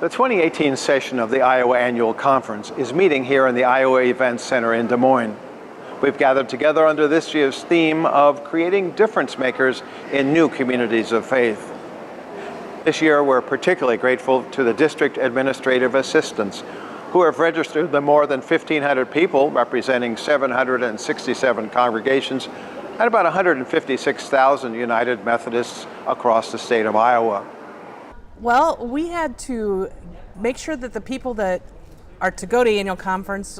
The 2018 session of the Iowa Annual Conference is meeting here in the Iowa Events Center in Des Moines. We've gathered together under this year's theme of creating difference makers in new communities of faith. This year, we're particularly grateful to the district administrative assistants who have registered the more than 1,500 people representing 767 congregations and about 156,000 United Methodists across the state of Iowa. Well, we had to make sure that the people that are to go to the annual conference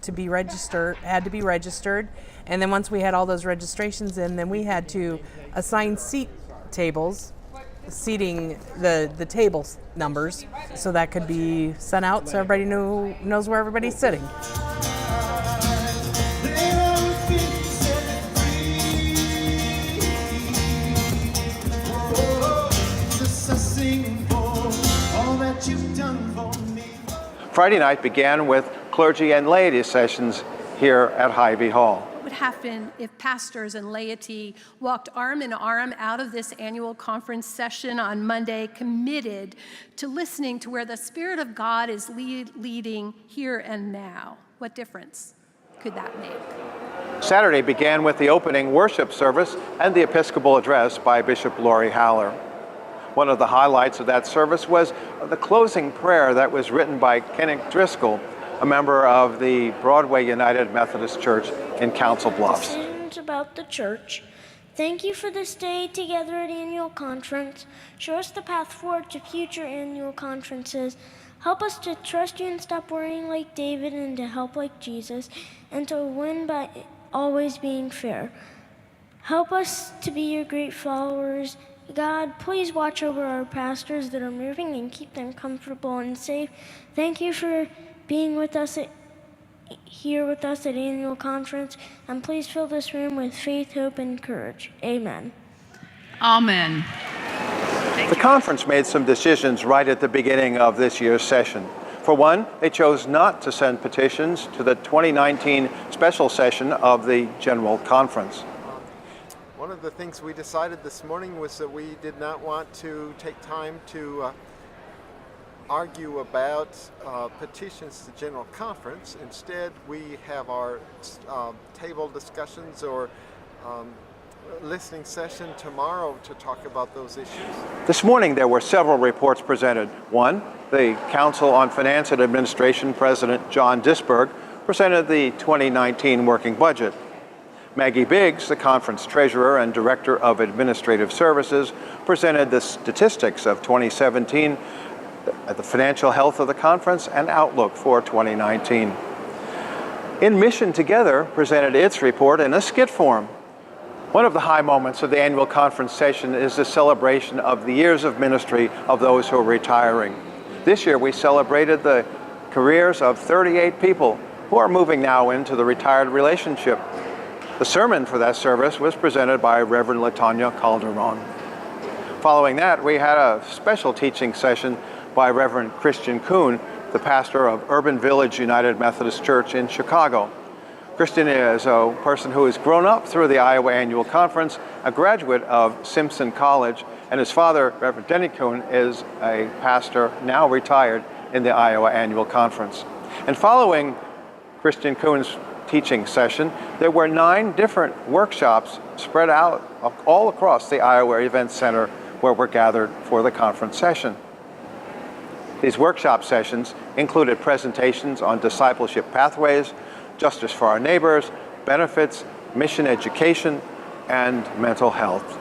to be registered had to be registered, and then once we had all those registrations in, then we had to assign seating the table numbers so that could be sent out so everybody knows where everybody's sitting. Friday night began with clergy and laity sessions here at Hy-Vee Hall. What would happen if pastors and laity walked arm in arm out of this annual conference session on Monday, committed to listening to where the Spirit of God is leading here and now? What difference could that make? Saturday began with the opening worship service and the Episcopal address by Bishop Lori Haller. One of the highlights of that service was the closing prayer that was written by Kenneth Driscoll, a member of the Broadway United Methodist Church in Council Bluffs. Decisions about the church. Thank you for this day together at annual conference. Show us the path forward to future annual conferences. Help us to trust you and stop worrying like David and to help like Jesus and to win by always being fair. Help us to be your great followers. God, please watch over our pastors that are moving and keep them comfortable and safe. Thank you for being with us here with us at annual conference, and please fill this room with faith, hope, and courage. Amen. Amen. The conference made some decisions right at the beginning of this year's session. For one, they chose not to send petitions to the 2019 special session of the General Conference. One of the things we decided this morning was that we did not want to take time to argue about petitions to General Conference. Instead, we have our table discussions or listening session tomorrow to talk about those issues. This morning, there were several reports presented. One, the Council on Finance and Administration President John Disberg presented the 2019 working budget. Maggie Biggs, the conference treasurer and director of administrative services, presented the statistics of 2017, the financial health of the conference, and outlook for 2019. In Mission Together presented its report in a skit form. One of the high moments of the annual conference session is the celebration of the years of ministry of those who are retiring. This year we celebrated the careers of 38 people who are moving now into the retired relationship. The sermon for that service was presented by Reverend Latanya Calderon. Following that, we had a special teaching session by Reverend Christian Kuhn, the pastor of Urban Village United Methodist Church in Chicago. Christian is a person who has grown up through the Iowa Annual Conference, a graduate of Simpson College, and his father, Reverend Denny Kuhn, is a pastor now retired in the Iowa Annual Conference. And following Christian Kuhn's teaching session, there were 9 different workshops spread out all across the Iowa Events Center where we're gathered for the conference session. These workshop sessions included presentations on discipleship pathways, justice for our neighbors, benefits, mission education, and mental health.